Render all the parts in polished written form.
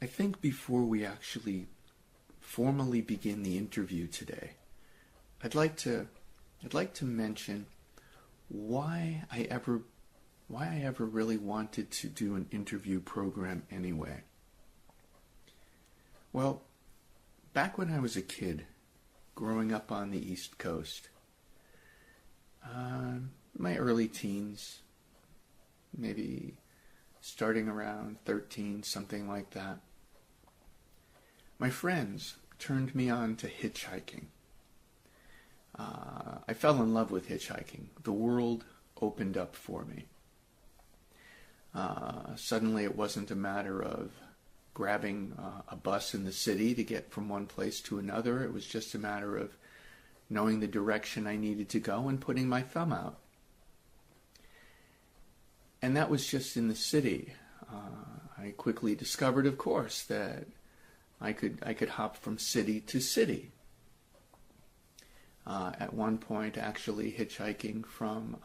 I think before we actually formally begin the interview today, I'd like to mention why I ever really wanted to do an interview program anyway. Well, back when I was a kid, growing up on the East Coast, my early teens, maybe starting around 13, something like that, my friends turned me on to hitchhiking. I fell in love with hitchhiking. The world opened up for me. Suddenly it wasn't a matter of grabbing a bus in the city to get from one place to another. It was just a matter of knowing the direction I needed to go and putting my thumb out. And that was just in the city. I quickly discovered, of course, that I could hop from city to city. At one point, actually hitchhiking from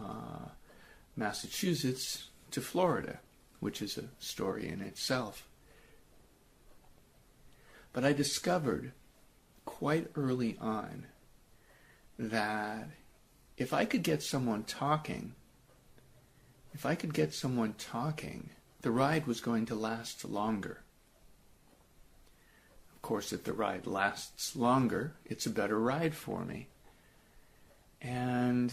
Massachusetts to Florida, which is a story in itself. But I discovered quite early on that if I could get someone talking, the ride was going to last longer. Of course, if the ride lasts longer, it's a better ride for me. And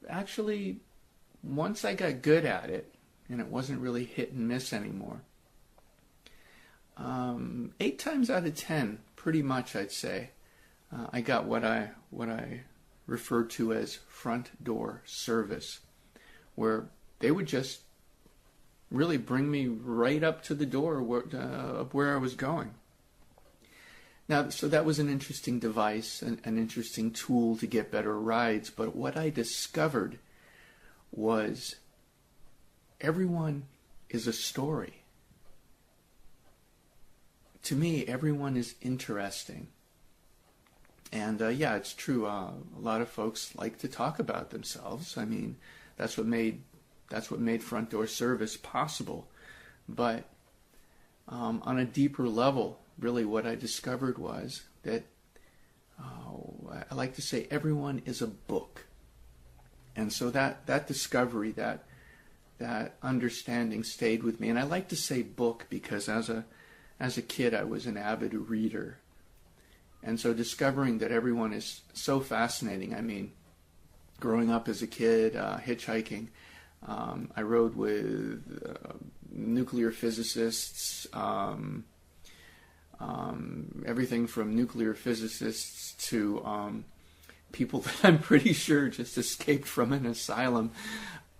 actually, once I got good at it, and it wasn't really hit and miss anymore, 8 times out of 10, pretty much I'd say, I got what I refer to as front door service, where they would just really bring me right up to the door of where I was going. Now, so that was an interesting device, an interesting tool to get better rides, but what I discovered was everyone is a story. To me, everyone is interesting. And yeah, it's true, a lot of folks like to talk about themselves. I mean, that's what made front door service possible. But on a deeper level, really what I discovered was that I like to say everyone is a book. And so that discovery, that understanding stayed with me. And I like to say book because as a kid I was an avid reader. And so discovering that everyone is so fascinating. I mean, growing up as a kid, hitchhiking, I rode with nuclear physicists, everything from nuclear physicists to people that I'm pretty sure just escaped from an asylum.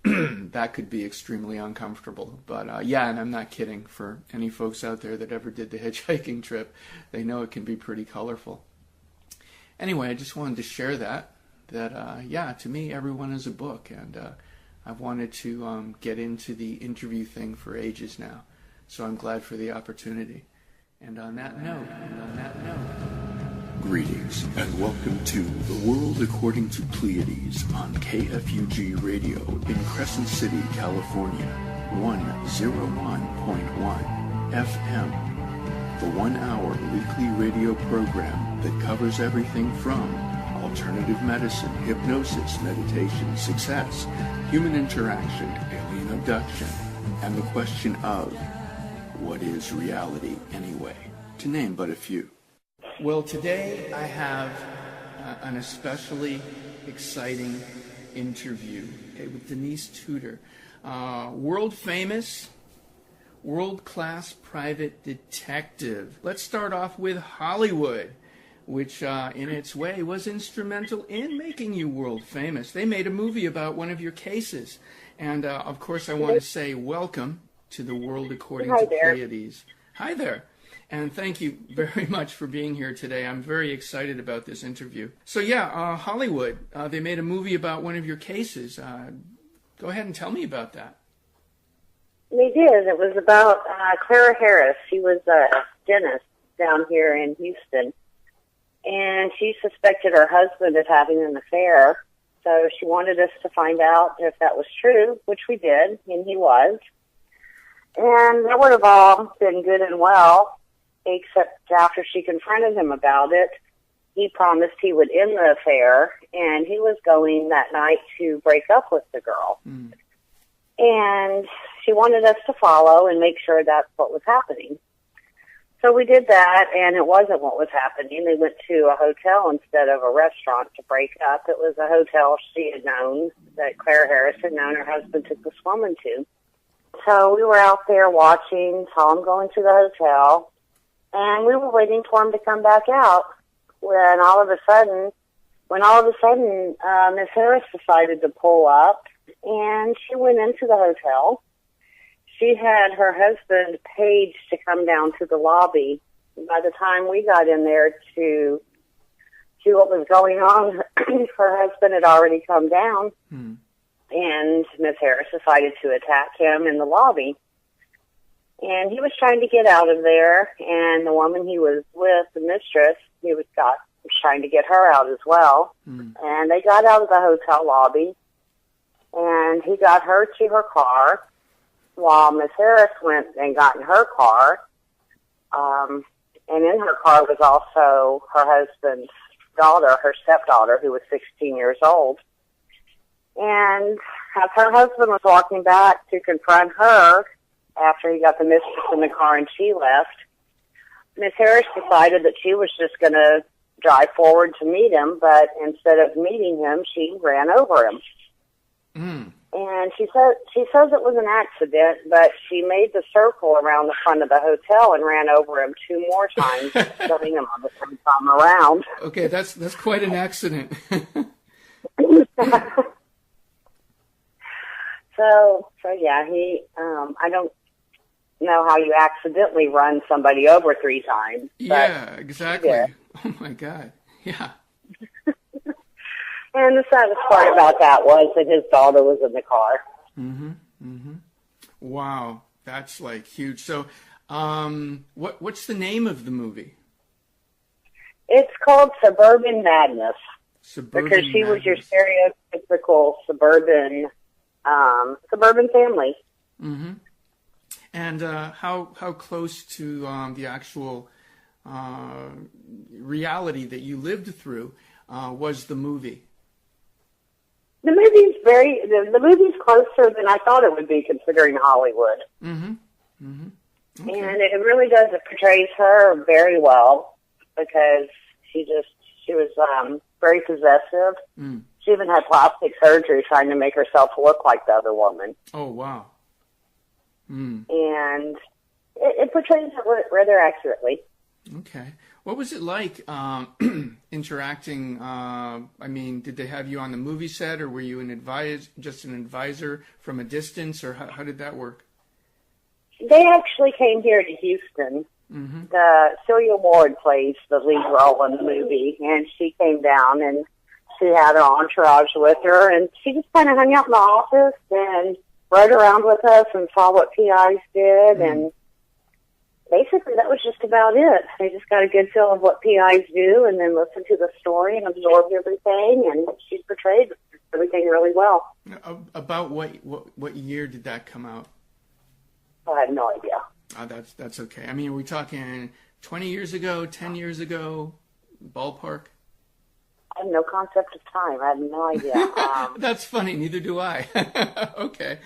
That could be extremely uncomfortable. But yeah, and I'm not kidding. For any folks out there that ever did the hitchhiking trip, they know it can be pretty colorful. Anyway, I just wanted to share that yeah, to me, everyone is a book. And I've wanted to get into the interview thing for ages now. So I'm glad for the opportunity. And on that note, greetings and welcome to The World According to Pleiades on KFUG Radio in Crescent City, California, 101.1 FM. The 1-hour weekly radio program that covers everything from alternative medicine, hypnosis, meditation, success, human interaction, alien abduction, and the question of what is reality anyway, to name but a few. Well, today I have an especially exciting interview with Denise Tutor, world-famous, world-class private detective. Let's start off with Hollywood, which in its way was instrumental in making you world-famous. They made a movie about one of your cases. And, of course, I want to say welcome to The World According to Pleiades. Hi there. And thank you very much for being here today. I'm very excited about this interview. So yeah, Hollywood, they made a movie about one of your cases. Go ahead and tell me about that. They did. It was about Clara Harris. She was a dentist down here in Houston. And she suspected her husband of having an affair. So she wanted us to find out if that was true, which we did, and he was. And that would have all been good and well, except after she confronted him about it, he promised he would end the affair, and he was going that night to break up with the girl. Mm. And she wanted us to follow and make sure that's what was happening. So we did that, and it wasn't what was happening. They went to a hotel instead of a restaurant to break up. It was a hotel she had known, that Clara Harris had known her husband took this woman to. So we were out there watching, saw him going to the hotel, and we were waiting for him to come back out. When all of a sudden, Miss Harris decided to pull up, and she went into the hotel. She had her husband paged to come down to the lobby. By the time we got in there to see what was going on, her husband had already come down, and Miss Harris decided to attack him in the lobby. And he was trying to get out of there, and the woman he was with, the mistress, he was trying to get her out as well. And they got out of the hotel lobby, and he got her to her car, while Miss Harris went and got in her car. And in her car was also her husband's daughter, her stepdaughter, who was 16 years old. And as her husband was walking back to confront her after he got the mistress in the car and she left, Miss Harris decided that she was just going to drive forward to meet him, but instead of meeting him, she ran over him. And she says it was an accident, but she made the circle around the front of the hotel and ran over him 2 more times, killing him on the same time around. Okay, that's quite an accident. So yeah, I don't know how you accidentally run somebody over 3 times. Yeah, exactly. Oh my God. Yeah. And the saddest part about that was that his daughter was in the car. Wow, that's like huge. So, what's the name of the movie? It's called Suburban Madness. Suburban because she was your stereotypical suburban family. And how close to the actual reality that you lived through was the movie? The movie's closer than I thought it would be, considering Hollywood. Okay. And it really does. It portrays her very well because she was very possessive. She even had plastic surgery trying to make herself look like the other woman. Oh, wow. And it portrays it rather accurately. Okay. What was it like interacting? I mean, did they have you on the movie set, or were you just an advisor from a distance, or how did that work? They actually came here to Houston. Celia Ward plays the lead role in the movie, and she came down, and she had her entourage with her, and she just kind of hung out in the office and rode around with us and saw what PIs did, and basically that was just about it. They just got a good feel of what PIs do and then listened to the story and absorbed everything, and she portrayed everything really well. About what year did that come out? I have no idea. That's okay. I mean, are we talking 20 years ago, 10 years ago, ballpark? I have no concept of time. I have no idea. That's funny. Neither do I. Okay.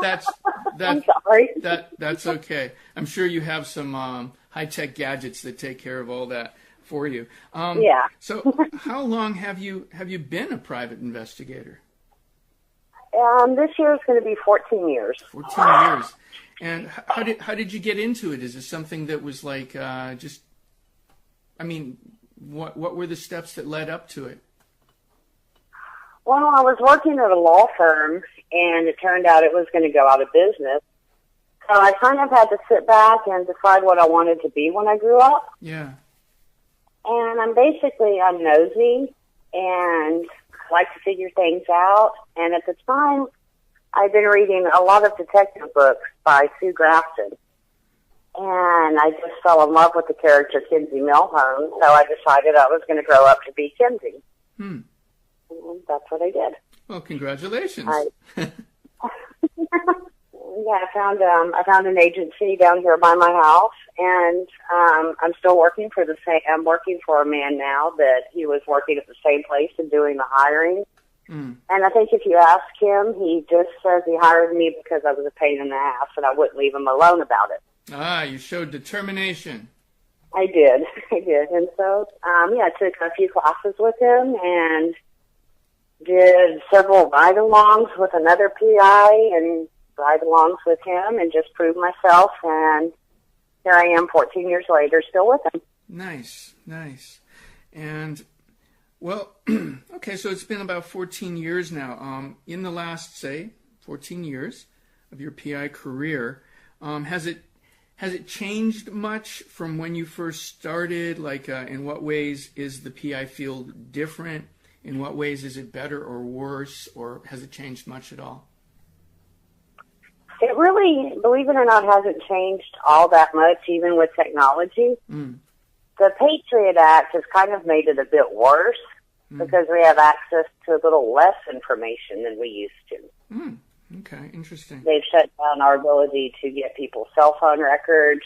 I'm sorry. That's okay. I'm sure you have some high-tech gadgets that take care of all that for you. Yeah. So, how long have you been a private investigator? This year is going to be 14 years. 14 years. And how did you get into it? Is it something that was like what were the steps that led up to it? Well, I was working at a law firm, and it turned out it was going to go out of business. So I kind of had to sit back and decide what I wanted to be when I grew up. Yeah. And I'm nosy and like to figure things out. And at the time, I'd been reading a lot of detective books by Sue Grafton. And I just fell in love with the character Kinsey Milhone, so I decided I was going to grow up to be Kinsey. And that's what I did. Well, congratulations. Yeah, I found an agency down here by my house, and I'm still working for the same. I'm working for a man now that he was working at the same place and doing the hiring. And I think if you ask him, he just says he hired me because I was a pain in the ass, and I wouldn't leave him alone about it. Ah, you showed determination. I did, and so I took a few classes with him and did several ride-alongs with another PI and ride-alongs with him and just proved myself, and here I am 14 years later still with him. Nice. And, well, okay, so it's been about 14 years now. In the last, say, 14 years of your PI career, has it changed much from when you first started? Like, in what ways is the PI field different? In what ways is it better or worse, or has it changed much at all? It really, believe it or not, hasn't changed all that much, even with technology. The Patriot Act has kind of made it a bit worse because we have access to a little less information than we used to. Okay, interesting. They've shut down our ability to get people's cell phone records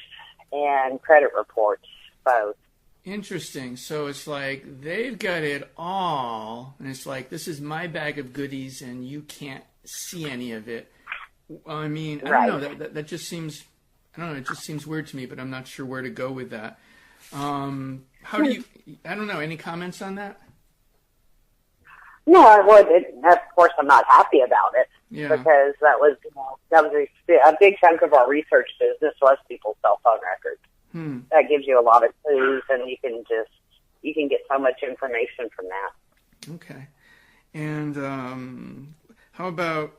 and credit reports, both. Interesting. So it's like they've got it all, and it's like, this is my bag of goodies, and you can't see any of it. I mean, I don't know. That just seems, I don't know. It just seems weird to me, but I'm not sure where to go with that. How do you? I don't know. Any comments on that? No, I would. Of course, I'm not happy about it because that was a big chunk of our research business was people's cell phone records. That gives you a lot of clues, and you can get so much information from that. Okay, and how about?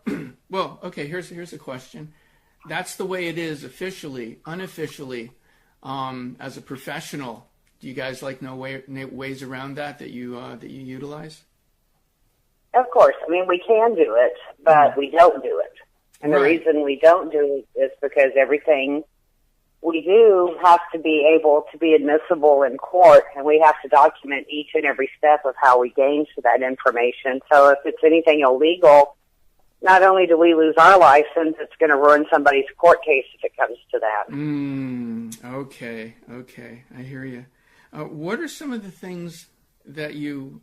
Well, okay. Here's a question. That's the way it is officially. Unofficially, as a professional, do you guys know ways around that you utilize? Of course. I mean, we can do it, but we don't do it. And the reason we don't do it is because everything we do has to be able to be admissible in court, and we have to document each and every step of how we gain that information. So if it's anything illegal, not only do we lose our license, it's going to ruin somebody's court case if it comes to that. Okay. I hear you. What are some of the things that you,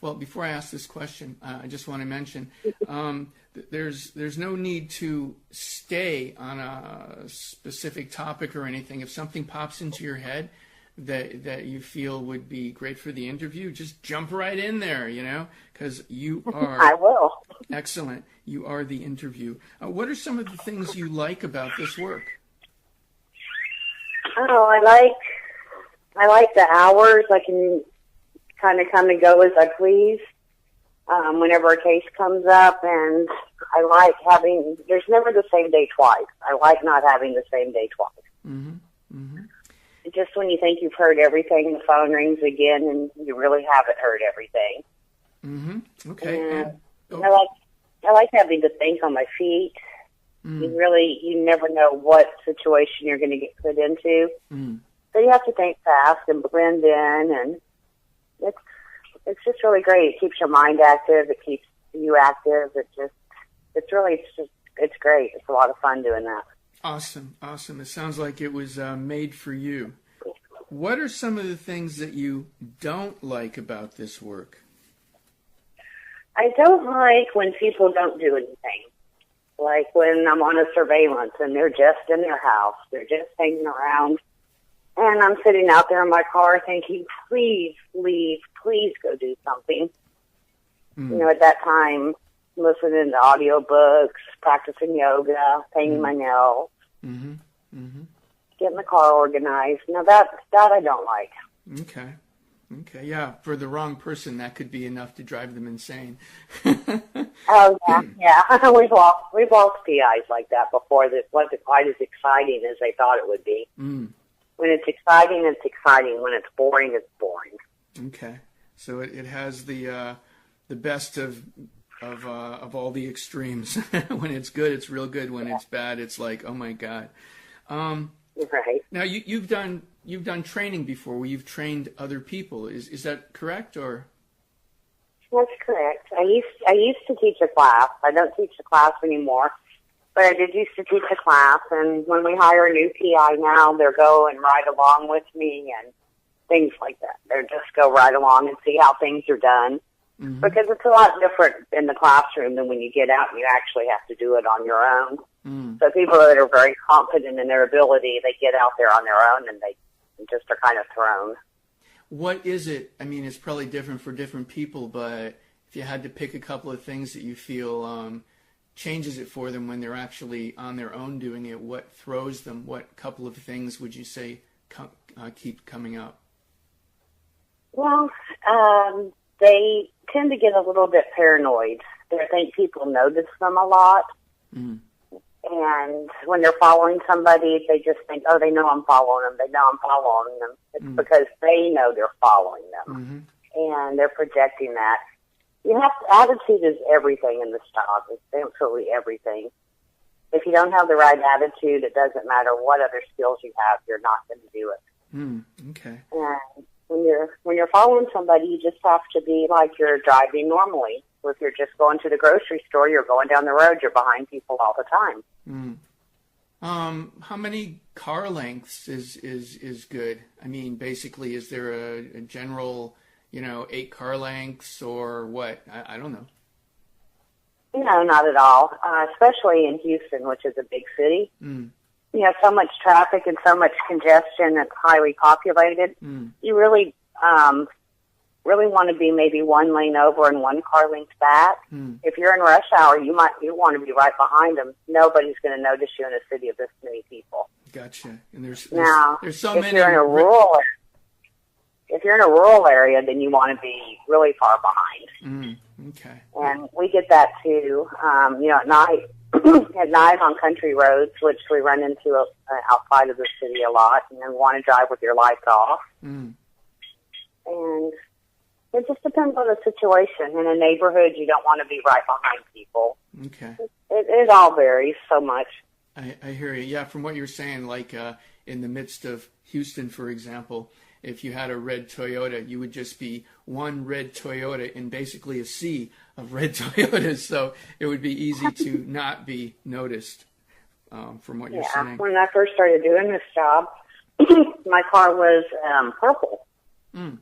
well, before I ask this question, I just want to mention, there's no need to stay on a specific topic or anything. If something pops into your head that you feel would be great for the interview, just jump right in there, because you are... I will. Excellent. You are the interview. What are some of the things you like about this work? Oh, I like the hours. I can kind of come and go as I please whenever a case comes up, and I like there's never the same day twice. I like not having the same day twice. Just when you think you've heard everything, the phone rings again, and you really haven't heard everything. Okay. And I like having to think on my feet. You never know what situation you're going to get put into. So you have to think fast and blend in, and it's just really great. It keeps your mind active. It keeps you active. It's great. It's a lot of fun doing that. Awesome. It sounds like it was made for you. What are some of the things that you don't like about this work? I don't like when people don't do anything. Like when I'm on a surveillance and they're just in their house. They're just hanging around. And I'm sitting out there in my car thinking, please leave, please go do something. At that time, listening to audiobooks, practicing yoga, painting my nails, getting the car organized. Now that I don't like. Okay, yeah. For the wrong person, that could be enough to drive them insane. Oh yeah. We've lost PIs like that before. That wasn't quite as exciting as they thought it would be. When it's exciting, it's exciting. When it's boring, it's boring. Okay, so it has the best of all the extremes. When it's good, it's real good. When it's bad, it's like, oh my God. Right. Now you've done training before, where you've trained other people. Is that correct, or? That's correct. I used to teach a class. I don't teach a class anymore. But I did used to teach a class, and when we hire a new PI now, they'll go and ride along with me and things like that. They'll just go right along and see how things are done. Mm-hmm. Because it's a lot different in the classroom than when you get out and you actually have to do it on your own. Mm. So people that are very confident in their ability, they get out there on their own and they just are kind of thrown. What is it? I mean, it's probably different for different people, but if you had to pick a couple of things that you feel changes it for them when they're actually on their own doing it, what throws them? What couple of things would you say keep coming up? Well, they tend to get a little bit paranoid. They think people notice them a lot. Mm. And when they're following somebody, they just think, oh, they know I'm following them. They know I'm following them. It's because they know they're following them. Mm-hmm. And they're projecting that. Attitude is everything in this job. It's absolutely everything. If you don't have the right attitude, it doesn't matter what other skills you have, you're not going to do it. Okay. And when you're following somebody, you just have to be like you're driving normally. Or if you're just going to the grocery store, you're going down the road, you're behind people all the time. How many car lengths is good? I mean, basically, is there a general, 8 car lengths or what? I don't know. No, not at all. Especially in Houston, which is a big city. You have so much traffic and so much congestion. It's highly populated. You really want to be maybe 1 lane over and 1 car length back. If you're in rush hour, you want to be right behind them. Nobody's going to notice you in a city of this many people. Gotcha. And there's so if many. If you're in a rural area, then you want to be really far behind. Okay. And we get that too. At night. At night on country roads, which we run into outside of the city a lot, and then want to drive with your lights off. And it just depends on the situation. In a neighborhood, you don't want to be right behind people. Okay. It all varies so much. I hear you. Yeah, from what you're saying, like in the midst of Houston, for example, if you had a red Toyota, you would just be one red Toyota in basically a sea of red Toyotas. So it would be easy to not be noticed from what you're saying. When I first started doing this job, my car was purple. And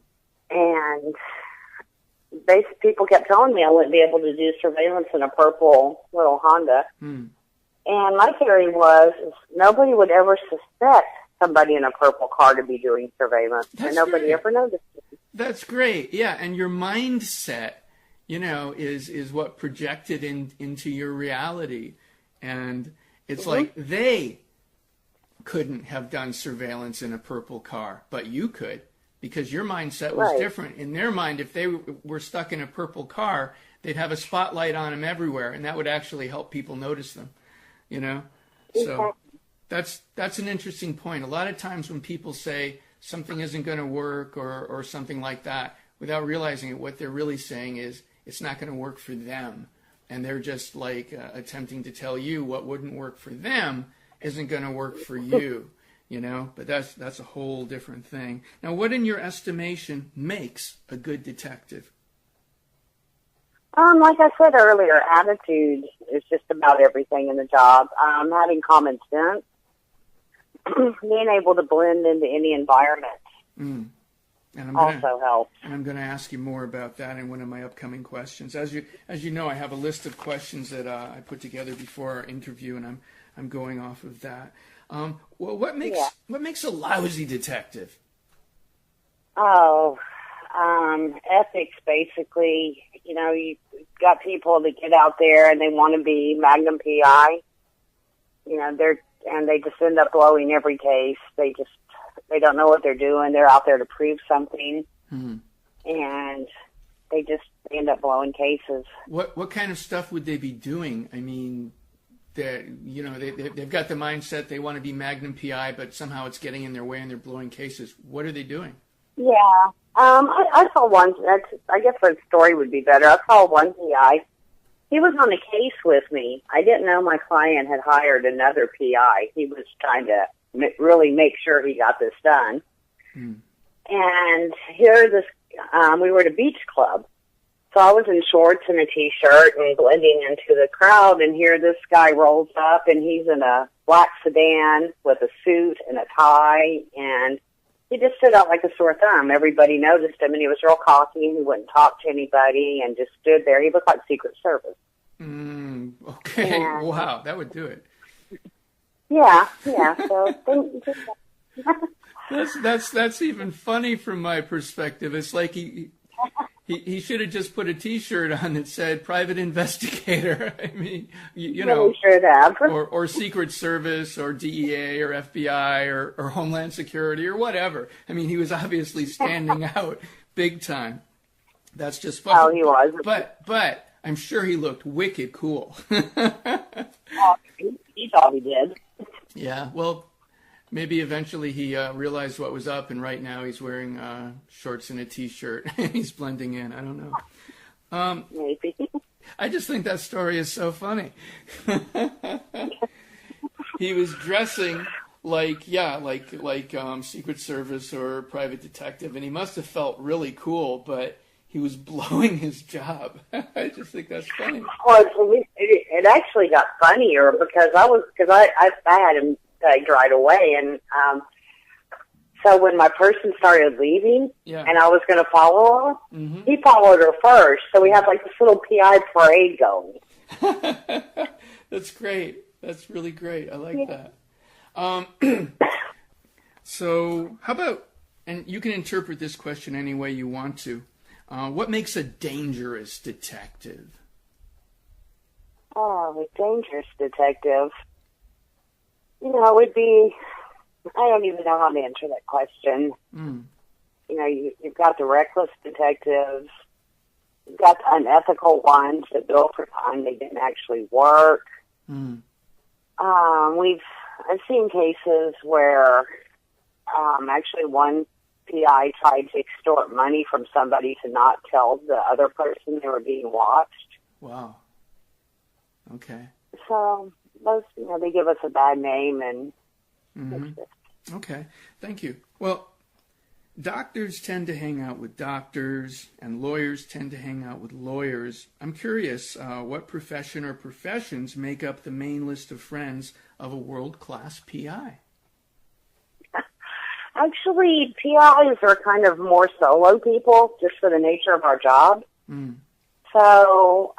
people kept telling me I wouldn't be able to do surveillance in a purple little Honda. And my theory was nobody would ever suspect somebody in a purple car to be doing surveillance. And nobody ever noticed it. That's great. Yeah, and your mindset, is what projected into your reality. And it's like they couldn't have done surveillance in a purple car, but you could, because your mindset was different. In their mind, if they were stuck in a purple car, they'd have a spotlight on them everywhere, and that would actually help people notice them, So that's an interesting point. A lot of times when people say something isn't going to work or something like that, without realizing it, what they're really saying is it's not going to work for them. And they're just like attempting to tell you what wouldn't work for them isn't going to work for you, But that's a whole different thing. Now, what in your estimation makes a good detective? Like I said earlier, attitude is just about everything in the job. Having common sense, being able to blend into any environment also helps. And I'm going to ask you more about that in one of my upcoming questions. As you know, I have a list of questions that I put together before our interview, and I'm going off of that. What makes a lousy detective? Ethics, basically. You've got people that get out there and they want to be Magnum PI. They just end up blowing every case. They don't know what they're doing. They're out there to prove something, and they end up blowing cases. What kind of stuff would they be doing? I mean, they've got the mindset they want to be Magnum PI, but somehow it's getting in their way and they're blowing cases. What are they doing? Yeah. I saw one. I guess the story would be better. I saw one PI. He was on a case with me. I didn't know my client had hired another PI. He was trying to really make sure he got this done. And we were at a beach club. So I was in shorts and a T-shirt and blending into the crowd, and here this guy rolls up, and he's in a black sedan with a suit and a tie, and he just stood out like a sore thumb. Everybody noticed him, and he was real cocky, and he wouldn't talk to anybody, and just stood there. He looked like Secret Service. Okay, and, wow, that would do it. Yeah. So that's even funny from my perspective. It's like he should have just put a T-shirt on that said "Private Investigator." I mean, you know, should have. or Secret Service, or DEA, or FBI, or Homeland Security, or whatever. I mean, he was obviously standing out big time. That's just funny. Oh, he was. But I'm sure he looked wicked cool. He thought he did. Yeah, well, maybe eventually he realized what was up, and right now he's wearing shorts and a T-shirt. He's blending in. I don't know. Maybe. I just think that story is so funny. He was dressing like Secret Service or private detective, and he must have felt really cool, but he was blowing his job. I just think that's funny. Well, it actually got funnier because I had him tagged right away, and so when my person started leaving, and I was going to follow her, he followed her first. So we had like this little PI parade going. That's great. That's really great. I like that. So how about, and you can interpret this question any way you want to, what makes a dangerous detective? Oh, a dangerous detective. You know, it would be, I don't even know how to answer that question. You know, you've got the reckless detectives, you've got the unethical ones that bill for time they didn't actually work. I've seen cases where actually one PI tried to extort money from somebody to not tell the other person they were being watched. Wow. Okay. So those, you know, they give us a bad name, and Okay, thank you. Well, doctors tend to hang out with doctors, and lawyers tend to hang out with lawyers. I'm curious, what profession or professions make up the main list of friends of a world-class PI? Actually, PIs are kind of more solo people, just for the nature of our job. So,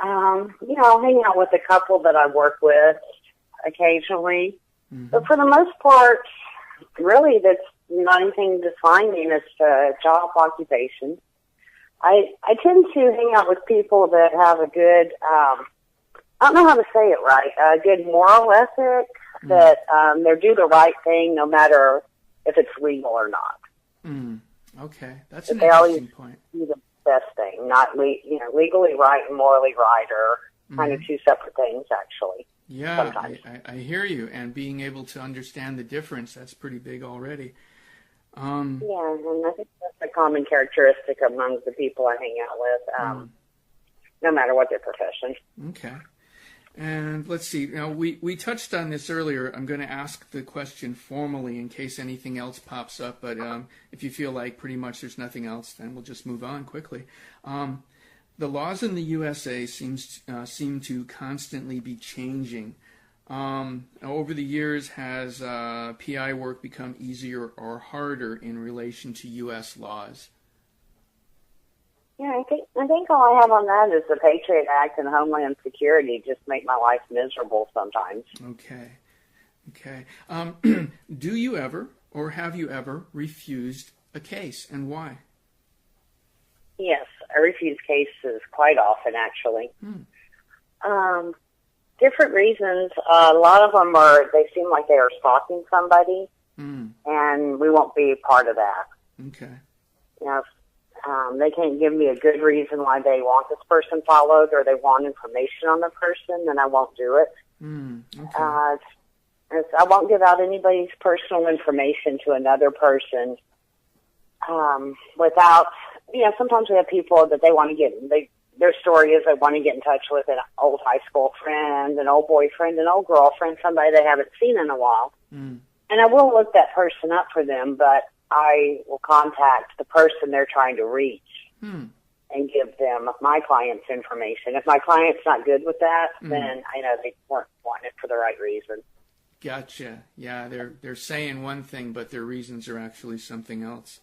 you know, I'll hang out with a couple that I work with occasionally. But for the most part, really, that's not anything defining as a job occupation. I tend to hang out with people that have a good, I don't know how to say it right, a good moral ethic, that they do the right thing no matter if it's legal or not. Okay, that's an interesting point. Do the best thing, not legally right and morally right are kind of two separate things, actually. Yeah, I hear you, and being able to understand the difference, that's pretty big already. Yeah, and I think that's a common characteristic among the people I hang out with, no matter what their profession. Okay. And let's see, now we touched on this earlier. I'm going to ask the question formally in case anything else pops up, but if you feel like pretty much there's nothing else, then we'll just move on quickly. The laws in the USA seem to constantly be changing. Over the years, has PI work become easier or harder in relation to U.S. laws? Yeah, I think all I have on that is the Patriot Act and Homeland Security just make my life miserable sometimes. Okay. Do you ever, or have you ever, refused a case, and why? Yes, I refuse cases quite often, actually. Different reasons. A lot of them they seem like they are stalking somebody, and we won't be a part of that. Okay. You know, they can't give me a good reason why they want this person followed or they want information on the person, then I won't do it. Okay. I won't give out anybody's personal information to another person without, sometimes we have people that they want to get, their story is they want to get in touch with an old high school friend, an old boyfriend, an old girlfriend, somebody they haven't seen in a while. And I will look that person up for them, but I will contact the person they're trying to reach. and give them my client's information. If my client's not good with that, then I know they weren't wanting it for the right reason. Gotcha. Yeah, they're saying one thing, but their reasons are actually something else.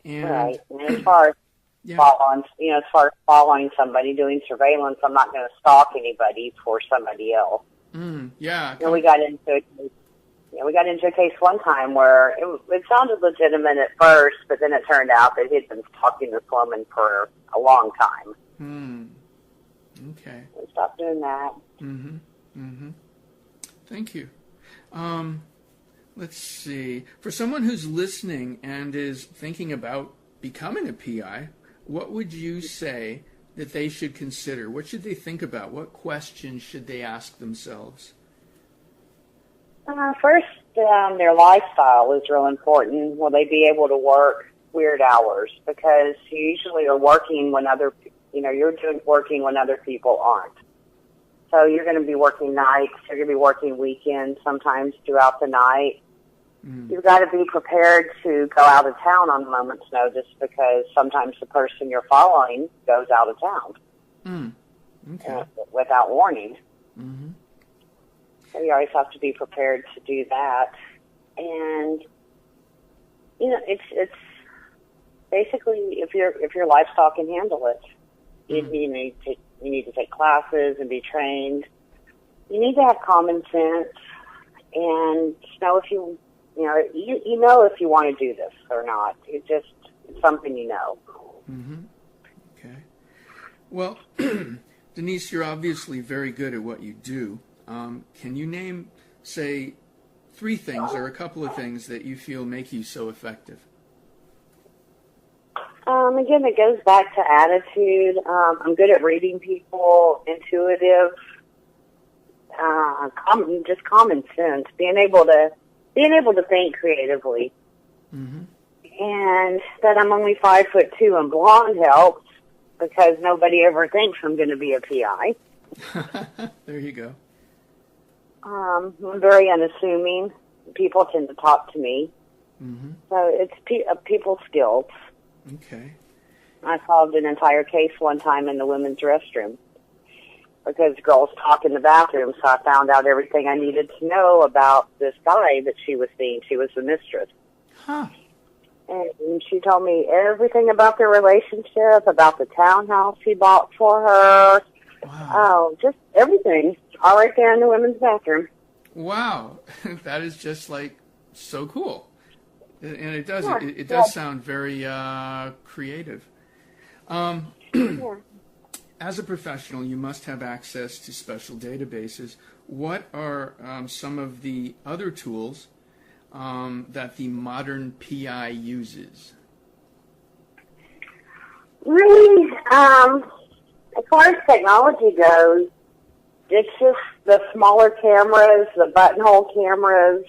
And, right. And as far as following somebody, doing surveillance, I'm not going to stalk anybody for somebody else. Yeah. And we got into a case one time where it sounded legitimate at first, but then it turned out that he'd been stalking this woman for a long time. Okay. We stopped doing that. Thank you. Let's see. For someone who's listening and is thinking about becoming a PI, what would you say that they should consider? What should they think about? What questions should they ask themselves? First, their lifestyle is real important. Will they be able to work weird hours? Because you usually are working when working when other people aren't. So you're going to be working nights, you're going to be working weekends, sometimes throughout the night. You've got to be prepared to go out of town on a moment's notice because sometimes the person you're following goes out of town without warning. So you always have to be prepared to do that. And, it's basically if your lifestyle can handle it, you need to take classes and be trained. You need to have common sense and know if you if you want to do this or not. It's something you know. Okay. Well, Denise, you're obviously very good at what you do. Can you name, say, 3 things or a couple of things that you feel make you so effective? Again, it goes back to attitude. I'm good at reading people, intuitive, just common sense, being able to think creatively. And that I'm only 5'2" and blonde helps because nobody ever thinks I'm going to be a PI. There you go. I'm very unassuming. People tend to talk to me. So it's people skills. Okay. I solved an entire case one time in the women's restroom because girls talk in the bathroom, so I found out everything I needed to know about this guy that she was seeing. She was the mistress. And she told me everything about their relationship, about the townhouse he bought for her. Wow. Oh, just everything. All right there in the women's bathroom. Wow. That is just so cool. And it does it does sound very creative. As a professional, you must have access to special databases. What are some of the other tools that the modern PI uses? Really, as far as technology goes, it's just the smaller cameras, the buttonhole cameras.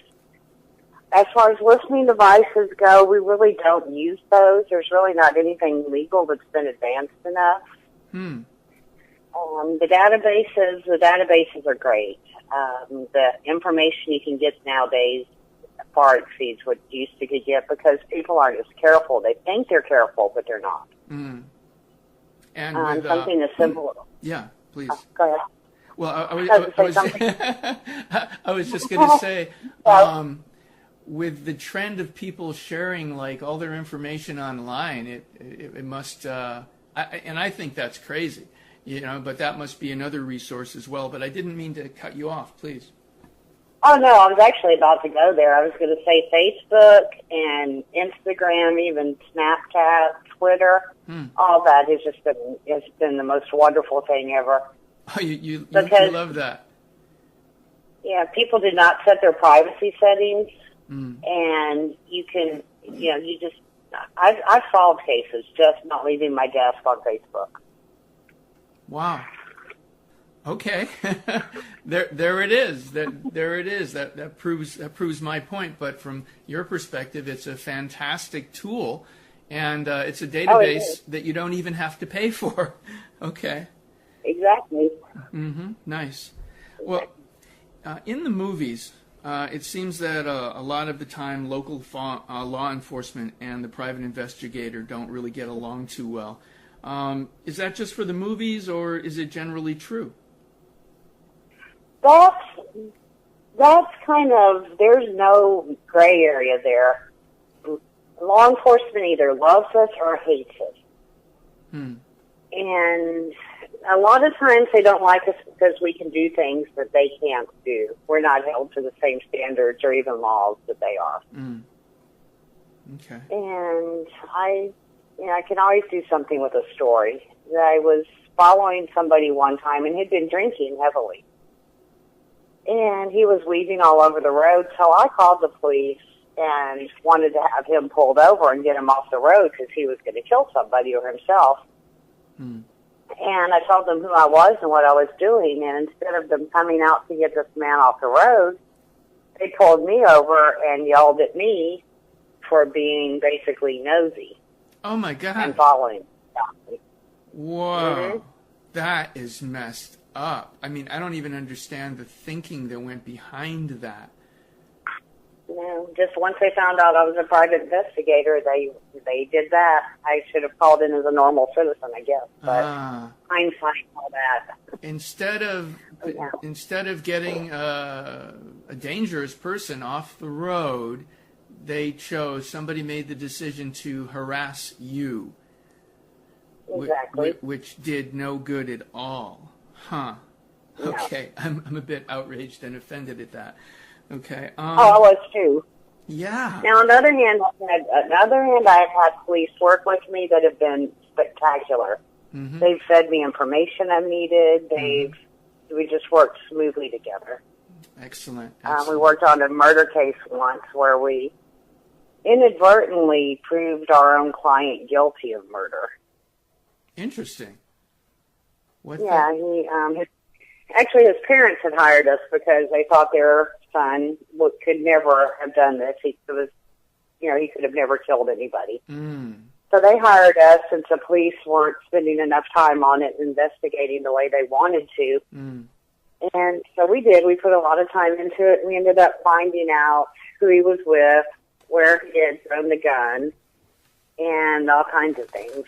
As far as listening devices go, we really don't use those. There's really not anything legal that's been advanced enough. The databases are great. The information you can get nowadays far exceeds what you used to get because people aren't as careful. They think they're careful, but they're not. And with, something as simple. Yeah, please. Go ahead. Well, I was just going to say, with the trend of people sharing all their information online, it must, and I think that's crazy, but that must be another resource as well. But I didn't mean to cut you off, please. Oh no, I was actually about to go there. I was going to say Facebook and Instagram, even Snapchat, Twitter, all that has just been the most wonderful thing ever. Oh, you love that. Yeah, people did not set their privacy settings, and you can, I've solved cases just not leaving my desk on Facebook. Wow. Okay. there it is. There it is. That proves my point. But from your perspective, it's a fantastic tool, and it's a database that you don't even have to pay for. Okay. Exactly. Nice. Well, in the movies, it seems that a lot of the time local law enforcement and the private investigator don't really get along too well. Is that just for the movies, or is it generally true? That's kind of, there's no gray area there. Law enforcement either loves us or hates us. And a lot of times they don't like us because we can do things that they can't do. We're not held to the same standards or even laws that they are. Okay. And I can always do something with a story. I was following somebody one time, and he'd been drinking heavily. And he was weaving all over the road, so I called the police and wanted to have him pulled over and get him off the road because he was going to kill somebody or himself. And I told them who I was and what I was doing, and instead of them coming out to get this man off the road, they pulled me over and yelled at me for being basically nosy. Oh, my God. And following. Whoa. That is messed up. I mean, I don't even understand the thinking that went behind that. No, just once they found out I was a private investigator, they did that. I should have called in as a normal citizen, I guess. But hindsight, all that. Instead of getting a dangerous person off the road, somebody made the decision to harass you. Exactly. Which did no good at all. Huh. Okay. No. I'm a bit outraged and offended at that. Okay. I was too. Yeah. Now, on the other hand, I've had police work with me that have been spectacular. They've fed me information I needed. We just worked smoothly together. Excellent. We worked on a murder case once where we inadvertently proved our own client guilty of murder. Interesting. His parents had hired us because they thought their son could never have done this. He could have never killed anybody. So they hired us, since the police weren't spending enough time on it, investigating the way they wanted to. And so we did. We put a lot of time into it. We ended up finding out who he was with, where he had thrown the gun, and all kinds of things.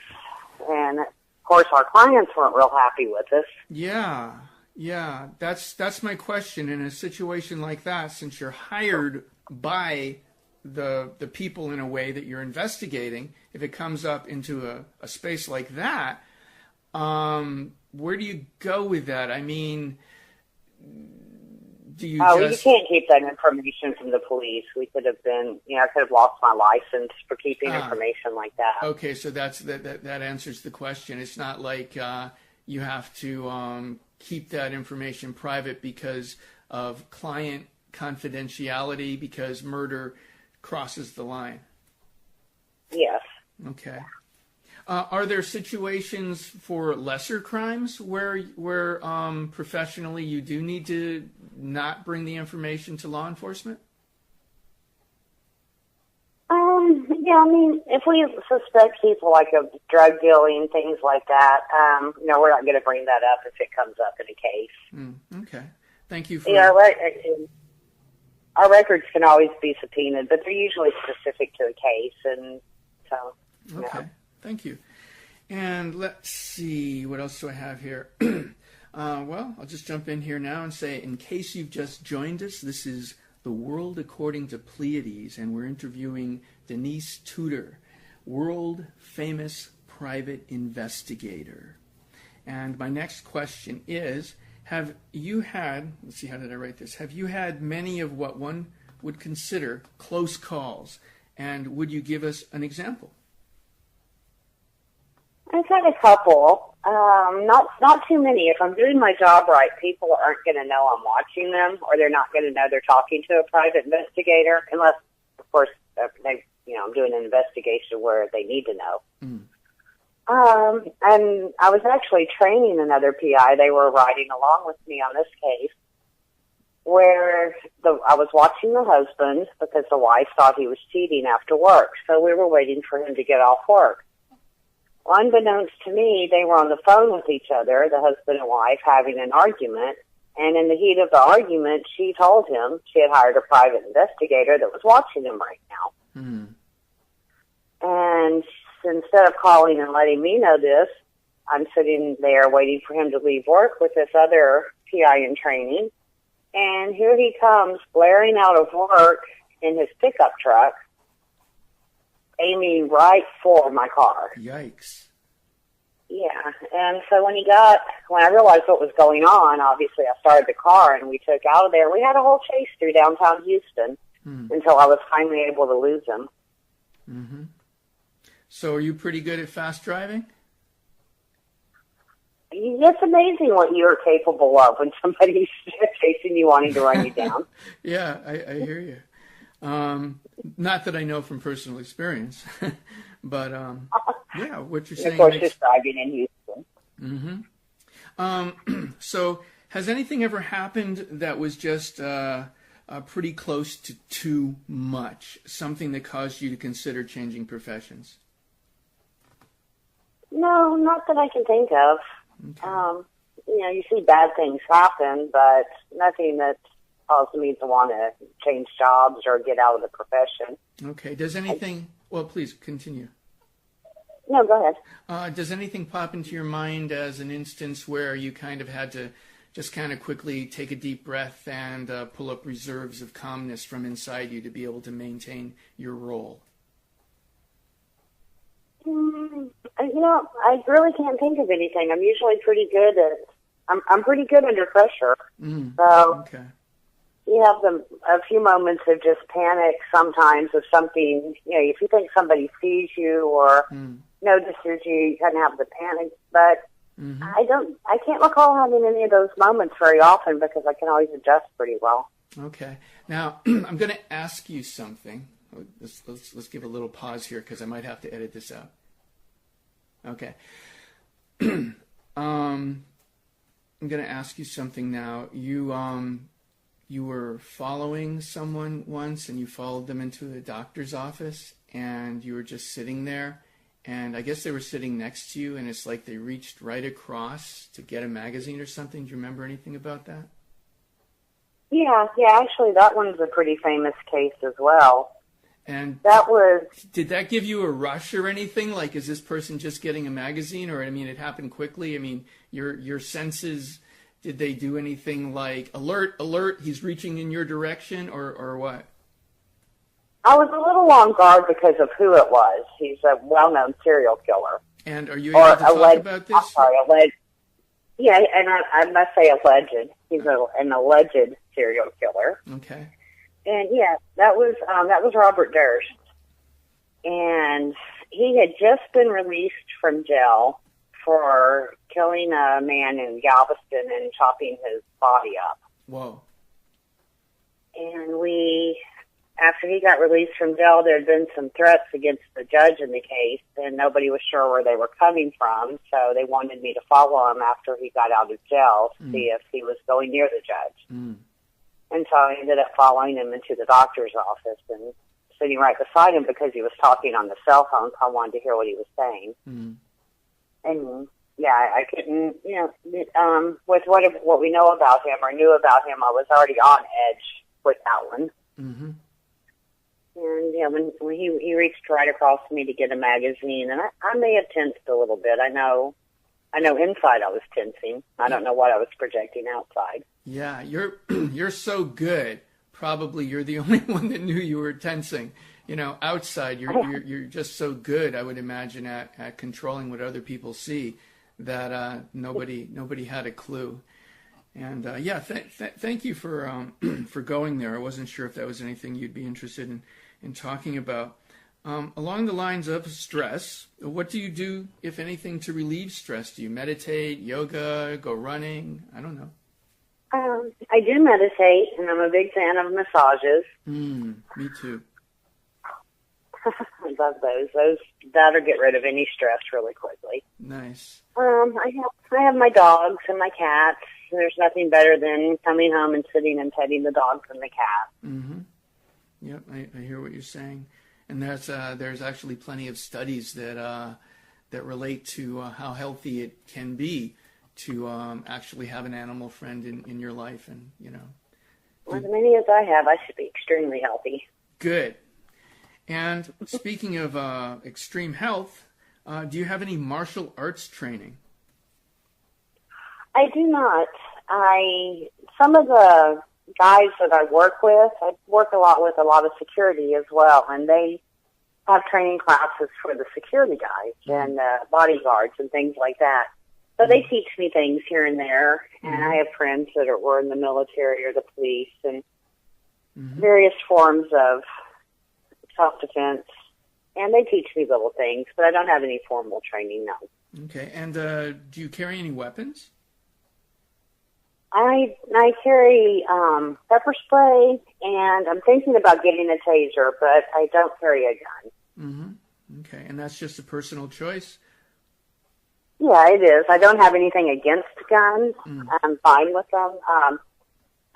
And, of course, our clients weren't real happy with us. Yeah, that's my question. In a situation like that, since you're hired by the people in a way that you're investigating, if it comes up into a space like that, where do you go with that? I mean, do you you can't keep that information from the police. We could have been, I could have lost my license for keeping information like that. Okay, so that answers the question. It's not like you have to keep that information private because of client confidentiality, because murder crosses the line. Yes. Okay. Are there situations for lesser crimes where professionally you do need to not bring the information to law enforcement? If we suspect people like of drug dealing, things like that, we're not going to bring that up if it comes up in a case. Okay. Thank you for... Our records can always be subpoenaed, but they're usually specific to a case, and so... Okay. Thank you. And let's see, what else do I have here? Well, I'll just jump in here now and say, in case you've just joined us, this is The World According to Pleiades, and we're interviewing Denise Tutor, world-famous private investigator. And my next question is, have you had, let's see, how did I write this? Have you had many of what one would consider close calls? And would you give us an example? I've had a couple, not too many. If I'm doing my job right, people aren't going to know I'm watching them, or they're not going to know they're talking to a private investigator, unless, of course, I'm doing an investigation where they need to know. And I was actually training another PI. They were riding along with me on this case, where I was watching the husband because the wife thought he was cheating after work, so we were waiting for him to get off work. Unbeknownst to me, they were on the phone with each other, the husband and wife, having an argument. And in the heat of the argument, she told him she had hired a private investigator that was watching him right now. And instead of calling and letting me know this, I'm sitting there waiting for him to leave work with this other PI in training. And here he comes blaring out of work in his pickup truck, aiming right for my car. Yikes. Yeah, and so when I realized what was going on, obviously I started the car and we took out of there. We had a whole chase through downtown Houston until I was finally able to lose him. Mm-hmm. So are you pretty good at fast driving? It's amazing what you're capable of when somebody's chasing you, wanting to run you down. Yeah, I hear you. Not that I know from personal experience, but yeah, what you're saying. Of course, just driving in Houston. Mm-hmm. So, has anything ever happened that was just pretty close to too much? Something that caused you to consider changing professions? No, not that I can think of. Okay. You see bad things happen, but nothing that caused me to want to change jobs or get out of the profession. Okay. Does anything... Well, please, continue. No, go ahead. Does anything pop into your mind as an instance where you kind of had to just kind of quickly take a deep breath and pull up reserves of calmness from inside you to be able to maintain your role? I really can't think of anything. I'm usually pretty good at... I'm pretty good under pressure. So okay. you have a few moments of just panic sometimes of something, if you think somebody sees you or notices you, you kind of have the panic. But I can't recall having any of those moments very often because I can always adjust pretty well. Okay. Now, I'm going to ask you something. Let's give a little pause here because I might have to edit this out. Okay. I'm going to ask you something now. You were following someone once, and you followed them into the doctor's office, and you were just sitting there, and I guess they were sitting next to you, and it's like they reached right across to get a magazine or something. Do you remember anything about that? Yeah, actually that one's a pretty famous case as well. And did that give you a rush or anything? Like, is this person just getting a magazine? Or, I mean, it happened quickly. I mean, your senses, did they do anything like alert, he's reaching in your direction, or what? I was a little on guard because of who it was. He's a well-known serial killer. And are you able to talk about this? I'm sorry, alleged. Yeah, and I must say alleged. He's an alleged serial killer. Okay. And yeah, that was Robert Durst, and he had just been released from jail for killing a man in Galveston and chopping his body up. Whoa! And after he got released from jail, there had been some threats against the judge in the case, and nobody was sure where they were coming from. So they wanted me to follow him after he got out of jail to see if he was going near the judge. And so I ended up following him into the doctor's office and sitting right beside him because he was talking on the cell phone, so I wanted to hear what he was saying. And, yeah, I couldn't, with what we know about him or knew about him, I was already on edge with that one. And, yeah, when he reached right across me to get a magazine, and I may have tensed a little bit. I know inside I was tensing. I don't know what I was projecting outside. Yeah, you're so good. Probably you're the only one that knew you were tensing. Outside you're just so good. I would imagine at controlling what other people see that nobody had a clue. And thank you for for going there. I wasn't sure if that was anything you'd be interested in talking about. Along the lines of stress, what do you do, if anything, to relieve stress? Do you meditate, yoga, go running? I don't know. I do meditate, and I'm a big fan of massages. Me too. I love those. That'll get rid of any stress really quickly. Nice. I have my dogs and my cats. There's nothing better than coming home and sitting and petting the dogs and the cat. Yep, I hear what you're saying. And there's actually plenty of studies that relate to how healthy it can be to actually have an animal friend in your life, and As many as I have, I should be extremely healthy. Good. And speaking of extreme health, Do you have any martial arts training? I do not. Some of the guys that I work with, I work a lot with a lot of security as well, and they have training classes for the security guys and bodyguards and things like that. So they teach me things here and there, and I have friends that were in the military or the police and various forms of self-defense, and they teach me little things, but I don't have any formal training, no. Okay, and do you carry any weapons? I carry pepper spray, and I'm thinking about getting a taser, but I don't carry a gun. Okay, and that's just a personal choice? Yeah, it is. I don't have anything against guns. I'm fine with them.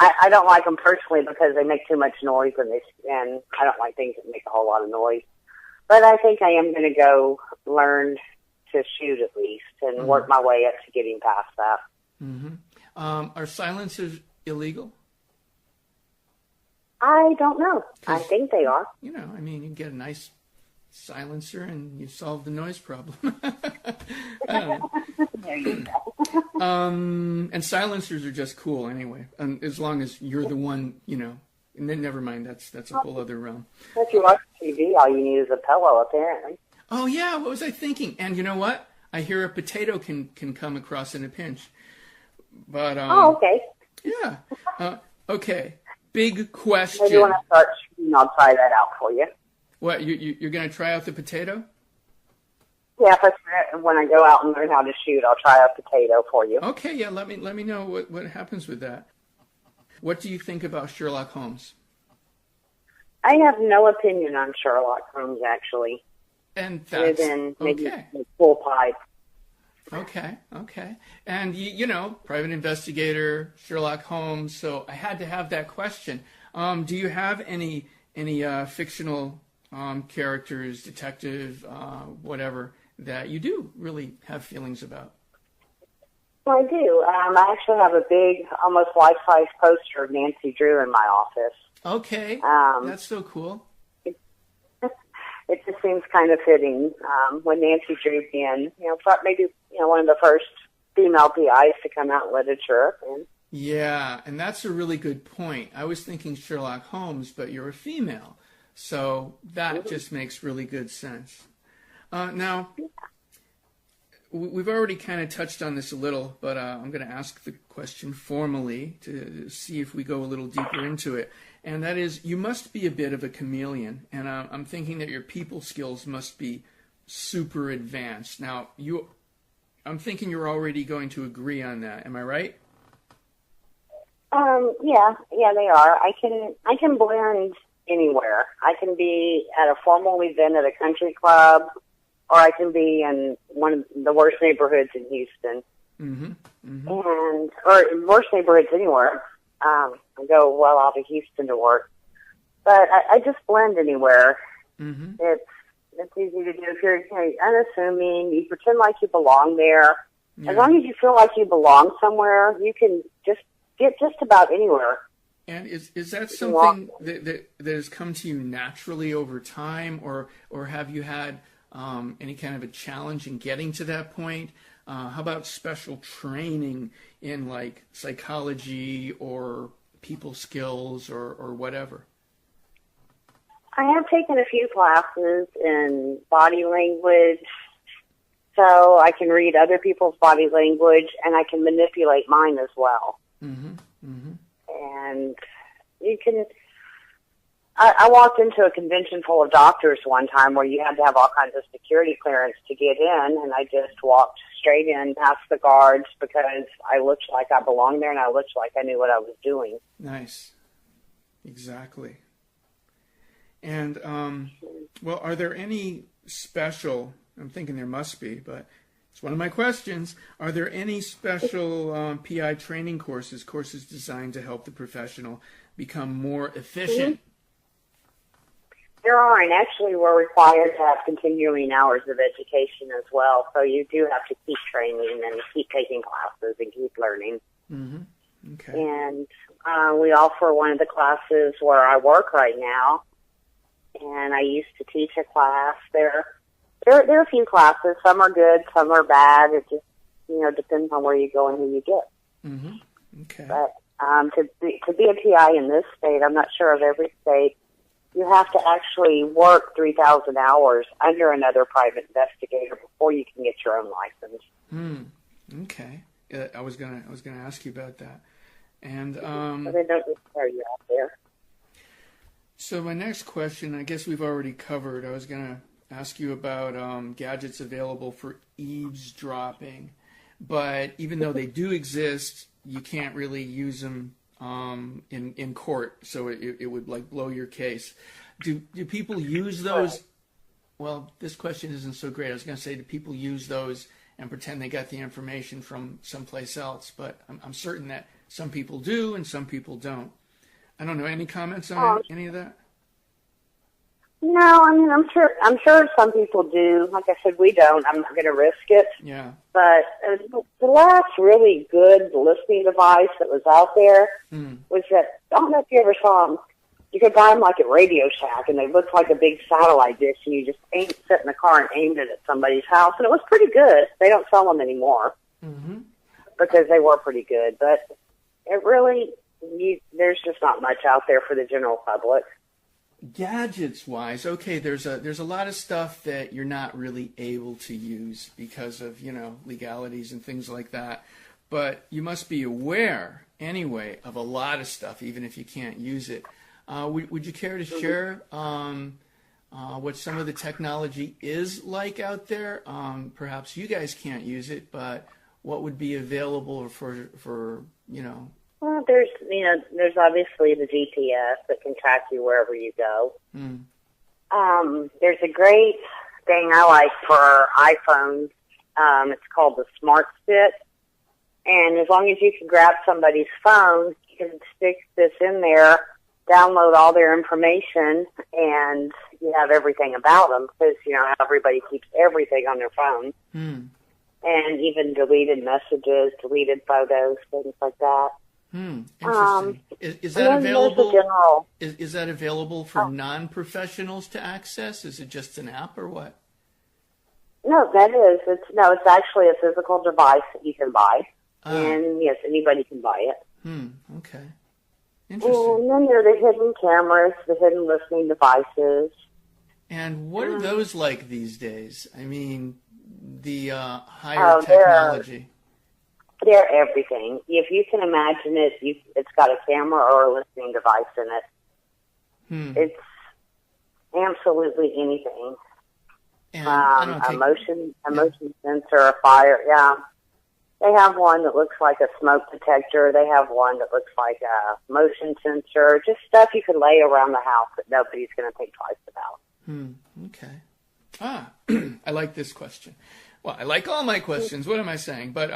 I don't like them personally because they make too much noise, and I don't like things that make a whole lot of noise. But I think I am going to go learn to shoot at least and work my way up to getting past that. Are silencers illegal? I don't know. I think they are. You know, I mean, you can get a nice silencer and you solve the noise problem. There you go. And silencers are just cool anyway, as long as you're the one, you know. And then never mind, that's a whole other realm. If you watch TV, all you need is a pillow, apparently. Oh yeah, what was I thinking? And you know what? I hear a potato can come across in a pinch. But oh, okay. Yeah. Okay. Big question. Maybe when I start shooting, I'll try that out for you. What, you're going to try out the potato? Yeah, when I go out and learn how to shoot, I'll try a potato for you. Okay, yeah, let me know what happens with that. What do you think about Sherlock Holmes? I have no opinion on Sherlock Holmes, actually. And that's maybe okay. Full pipe. Okay. And, you know, private investigator, Sherlock Holmes, so I had to have that question. Do you have any fictional characters, detective, whatever, that you do really have feelings about? Well, I do. I actually have a big, almost life-size poster of Nancy Drew in my office. Okay, that's so cool. It just seems kind of fitting when Nancy Drew being, maybe one of the first female PIs to come out in literature. Yeah, and that's a really good point. I was thinking Sherlock Holmes, but you're a female, so that just makes really good sense. Now, we've already kind of touched on this a little, but I'm going to ask the question formally to see if we go a little deeper into it. And that is, you must be a bit of a chameleon, and I'm thinking that your people skills must be super advanced. Now, I'm thinking you're already going to agree on that. Am I right? Yeah, they are. I can blend anywhere. I can be at a formal event at a country club, or I can be in one of the worst neighborhoods in Houston, or in worst neighborhoods anywhere. I go well out of Houston to work, but I just blend anywhere. It's easy to do if you're unassuming. You pretend like you belong there. Yeah. As long as you feel like you belong somewhere, you can just get just about anywhere. And is that something that has come to you naturally over time, or have you had any kind of a challenge in getting to that point? How about special training in like psychology or people skills or whatever? I have taken a few classes in body language, so I can read other people's body language and I can manipulate mine as well. And you can. I walked into a convention full of doctors one time where you had to have all kinds of security clearance to get in, and I just walked straight in past the guards because I looked like I belonged there and I looked like I knew what I was doing. Nice. Exactly. And, well, are there any special, I'm thinking there must be, but it's one of my questions, are there any special PI training courses designed to help the professional become more efficient? There are, and actually we're required to have continuing hours of education as well, so you do have to keep training and keep taking classes and keep learning. Okay. And we offer one of the classes where I work right now, and I used to teach a class there. There are a few classes. Some are good, some are bad. It just, depends on where you go and who you get. Mm-hmm. Okay. But to be a PI in this state, I'm not sure of every state, you have to actually work 3,000 hours under another private investigator before you can get your own license. Okay. I was gonna ask you about that. And so they don't require you out there. So my next question, I guess we've already covered. I was gonna ask you about gadgets available for eavesdropping, but even though they do exist, you can't really use them in court, so it would like blow your case. Do people use those? Well, this question isn't so great. I was going to say, do people use those and pretend they got the information from someplace else? But I'm certain that some people do and some people don't. I don't know. Any comments on any of that? No, I mean, I'm sure some people do. Like I said, we don't. I'm not going to risk it. Yeah. But the last really good listening device that was out there was that, I don't know if you ever saw them. You could buy them like at Radio Shack, and they looked like a big satellite dish, and you just sit in the car and aimed it at somebody's house, and it was pretty good. They don't sell them anymore because they were pretty good. But it really, there's just not much out there for the general public. Gadgets wise, okay, there's a lot of stuff that you're not really able to use because of, legalities and things like that. But you must be aware anyway of a lot of stuff, even if you can't use it. Would you care to share what some of the technology is like out there? Perhaps you guys can't use it, but what would be available for Well, there's obviously the GPS that can track you wherever you go. There's a great thing I like for iPhones. It's called the Smart Stick. And as long as you can grab somebody's phone, you can stick this in there, download all their information, and you have everything about them because, everybody keeps everything on their phone. And even deleted messages, deleted photos, things like that. Interesting. Is that available? Is that available for non-professionals to access? Is it just an app or what? No, that is. It's actually a physical device that you can buy, and yes, anybody can buy it. Okay. Interesting. And then there are the hidden cameras, the hidden listening devices. And what are those like these days? I mean, the higher technology. They're everything. If you can imagine it, it's got a camera or a listening device in it. It's absolutely anything. A motion sensor, a fire. Yeah, they have one that looks like a smoke detector. They have one that looks like a motion sensor. Just stuff you can lay around the house that nobody's going to think twice about. Okay. I like this question. Well, I like all my questions. What am I saying? But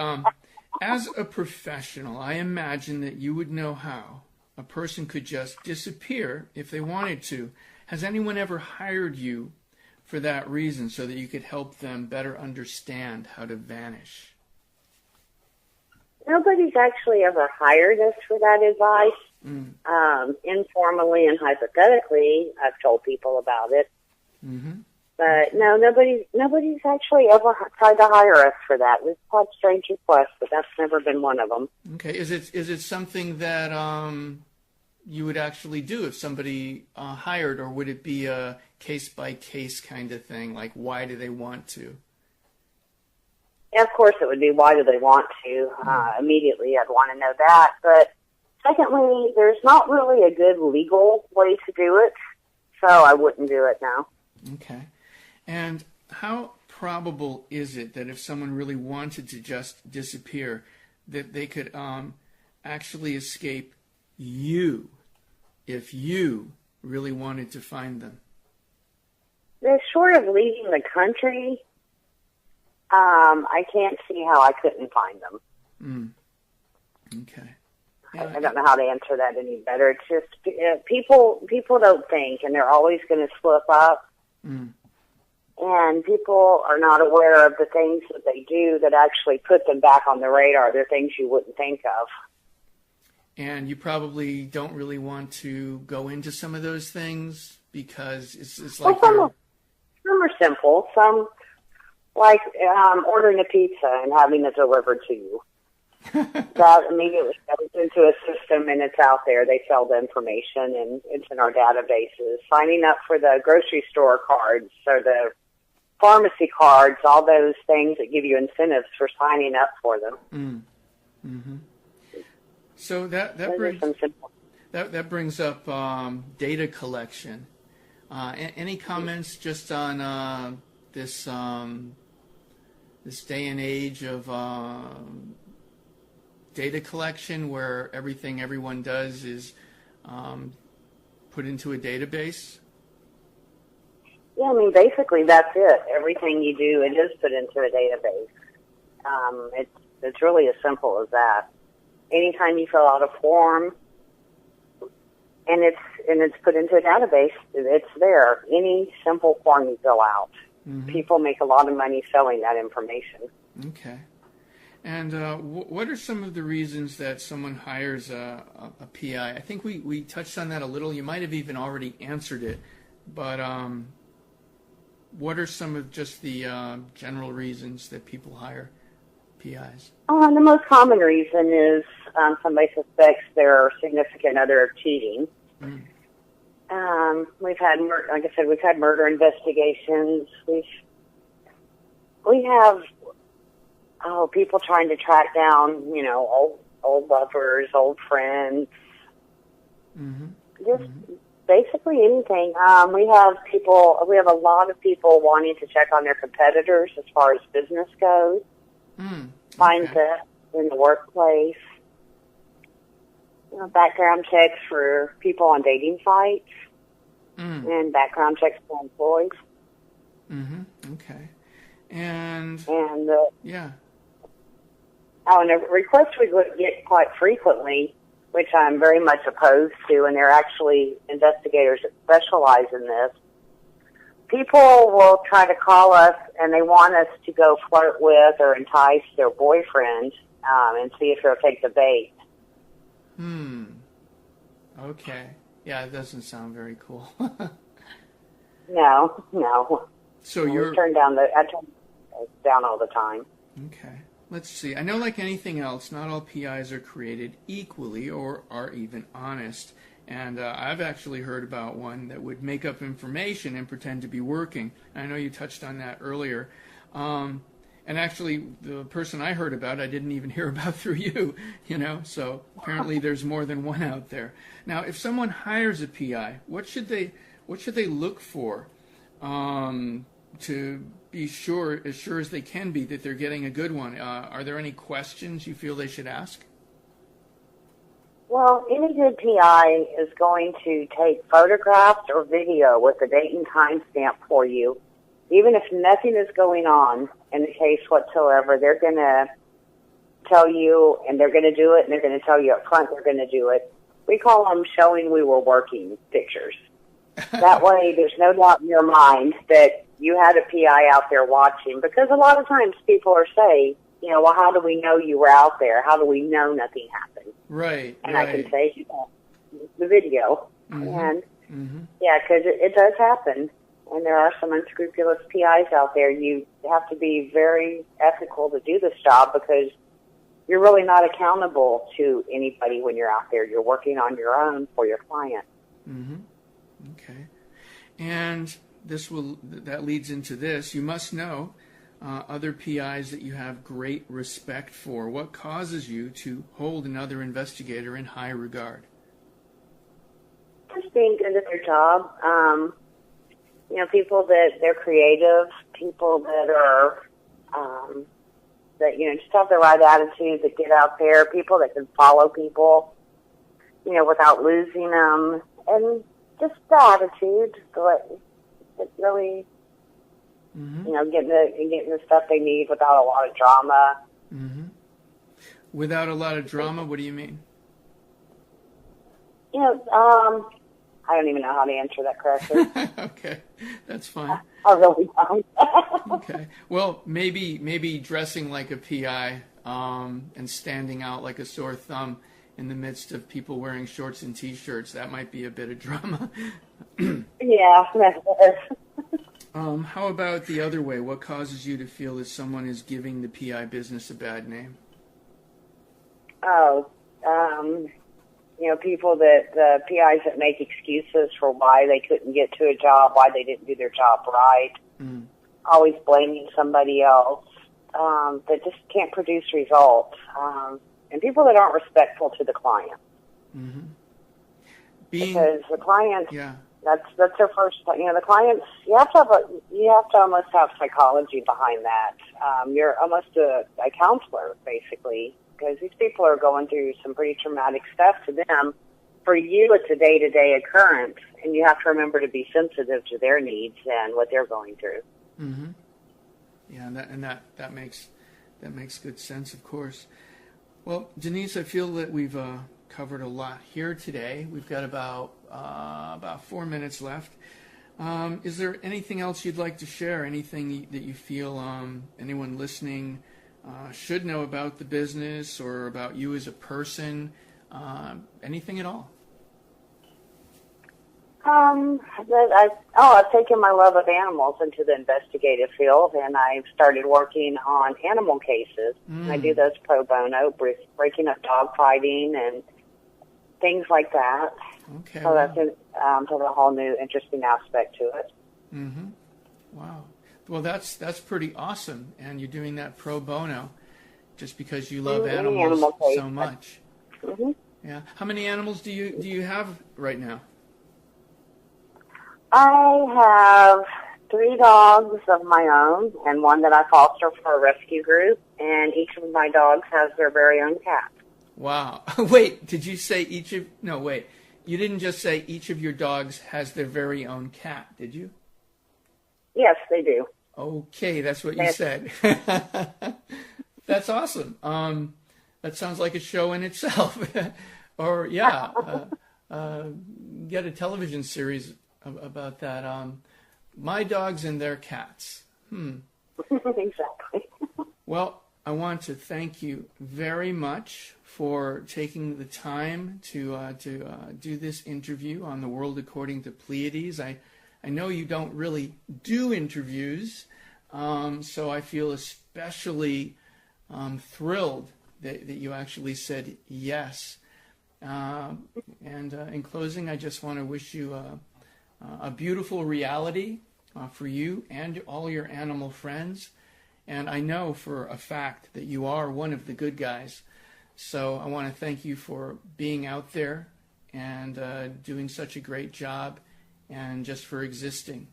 as a professional, I imagine that you would know how a person could just disappear if they wanted to. Has anyone ever hired you for that reason so that you could help them better understand how to vanish? Nobody's actually ever hired us for that advice. Informally and hypothetically, I've told people about it. But no, nobody's actually ever tried to hire us for that. We've had strange requests, but that's never been one of them. Okay, is it something that you would actually do if somebody hired, or would it be a case by case kind of thing? Like, why do they want to? Yeah, of course, it would be why do they want to. Immediately, I'd want to know that. But secondly, there's not really a good legal way to do it, so I wouldn't do it now. Okay. And how probable is it that if someone really wanted to just disappear, that they could actually escape you if you really wanted to find them? They're short of leaving the country. I can't see how I couldn't find them. Okay. I don't know how to answer that any better. It's just people don't think, and they're always going to slip up. And people are not aware of the things that they do that actually put them back on the radar. They're things you wouldn't think of. And you probably don't really want to go into some of those things because it's like... Well, some are simple. Some like ordering a pizza and having it delivered to you. That immediately goes into a system and it's out there. They sell the information and it's in our databases. Signing up for the grocery store cards or the pharmacy cards, all those things that give you incentives for signing up for them. Mm-hmm. So that brings up data collection. Any comments just on this day and age of data collection, where everything everyone does is put into a database? Yeah, I mean, basically that's it. Everything you do, it is put into a database. It's really as simple as that. Anytime you fill out a form, and it's put into a database, it's there. Any simple form you fill out. Mm-hmm. People make a lot of money selling that information. Okay. And what are some of the reasons that someone hires a PI? I think we touched on that a little. You might have even already answered it, but what are some of just the general reasons that people hire PIs? The most common reason is somebody suspects their significant other of cheating. We've had, like I said, we've had murder investigations. We have people trying to track down, old lovers, old friends. Mm-hmm. Just basically anything. We have a lot of people wanting to check on their competitors as far as business goes. Find that in the workplace. Background checks for people on dating sites. And background checks for employees. Okay. And yeah. Oh, and a request we get quite frequently, which I'm very much opposed to, and they're actually investigators that specialize in this. People will try to call us, and they want us to go flirt with or entice their boyfriend and see if he'll take the bait. Okay. Yeah, it doesn't sound very cool. No. So I turn down all the time. Okay. Let's see. I know, like anything else, not all PIs are created equally or are even honest. And I've actually heard about one that would make up information and pretend to be working. And I know you touched on that earlier. And actually, the person I heard about, I didn't even hear about through you, So apparently there's more than one out there. Now, if someone hires a PI, what should they look for to be sure as they can be, that they're getting a good one? Are there any questions you feel they should ask? Well, any good PI is going to take photographs or video with a date and time stamp for you. Even if nothing is going on in the case whatsoever, they're going to tell you, and they're going to do it, and they're going to tell you up front they're going to do it. We call them showing we were working pictures. That way there's no doubt in your mind that you had a PI out there watching, because a lot of times people are saying, well, how do we know you were out there? How do we know nothing happened? Right. And I can say, the video. And, yeah, because it does happen. And there are some unscrupulous PIs out there. You have to be very ethical to do this job, because you're really not accountable to anybody when you're out there. You're working on your own for your client. Okay. And that leads into this. You must know other PIs that you have great respect for. What causes you to hold another investigator in high regard? Just being good at their job. People that they're creative, people that are, just have the right attitude, that get out there, people that can follow people, without losing them, and just the attitude, that really, getting the stuff they need without a lot of drama. Without a lot of drama, what do you mean? I don't even know how to answer that correctly. Okay, that's fine. I really don't. Okay. Well, maybe dressing like a PI and standing out like a sore thumb in the midst of people wearing shorts and T-shirts, that might be a bit of drama. Yeah, that is. How about the other way? What causes you to feel that someone is giving the PI business a bad name? Oh, people the PIs that make excuses for why they couldn't get to a job, why they didn't do their job right, always blaming somebody else, that just can't produce results, and people that aren't respectful to the client. Mm-hmm. Because the client, yeah. That's their first. The clients. You have to almost have psychology behind that. You're almost a counselor, basically, because these people are going through some pretty traumatic stuff to them. For you, it's a day-to-day occurrence, and you have to remember to be sensitive to their needs and what they're going through. Mm-hmm. Yeah, that makes good sense, of course. Well, Denise, I feel that we've covered a lot here today. We've got about 4 minutes left. Is there anything else you'd like to share? Anything that you feel anyone listening should know about the business or about you as a person? Anything at all? I've taken my love of animals into the investigative field, and I've started working on animal cases. I do those pro bono, breaking up dog fighting and things like that. Okay. So that's a whole new interesting aspect to it. Mm-hmm. Wow. Well, that's pretty awesome, and you're doing that pro bono just because you love animals so much. Mm-hmm. Yeah. How many animals do you have right now? I have 3 dogs of my own and one that I foster for a rescue group, and each of my dogs has their very own cat. Wow. Wait, did you say no, wait. You didn't just say each of your dogs has their very own cat, did you? Yes, they do. Okay, that's what you said. That's awesome. That sounds like a show in itself. Or, yeah, get a television series about that. My dogs and their cats. Exactly. Well, I want to thank you very much for taking the time to do this interview on The World According to Pleiades. I know you don't really do interviews, so I feel especially thrilled that you actually said yes. And in closing, I just want to wish you a beautiful reality for you and all your animal friends. And I know for a fact that you are one of the good guys. So I want to thank you for being out there and doing such a great job and just for existing.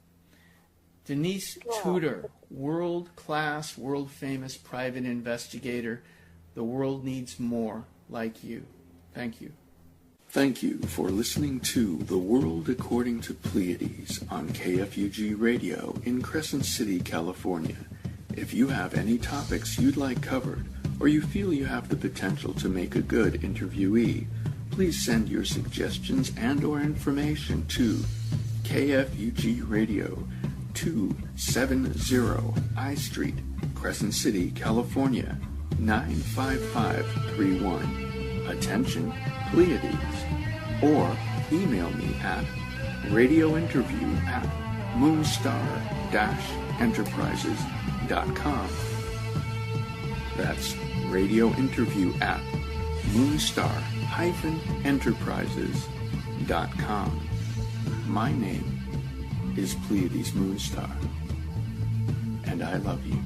Denise Tutor, world-class, world-famous private investigator. The world needs more like you. Thank you. Thank you for listening to The World According to Pleiades on KFUG Radio in Crescent City, California. If you have any topics you'd like covered, or you feel you have the potential to make a good interviewee, please send your suggestions and/or information to KFUG Radio, 270 I Street, Crescent City, California, 95531. Attention, Pleiades. Or email me at radiointerview@moonstar-enterprises.com. That's radiointerview@moonstar-enterprises.com. My name is Pleiades Moonstar, and I love you.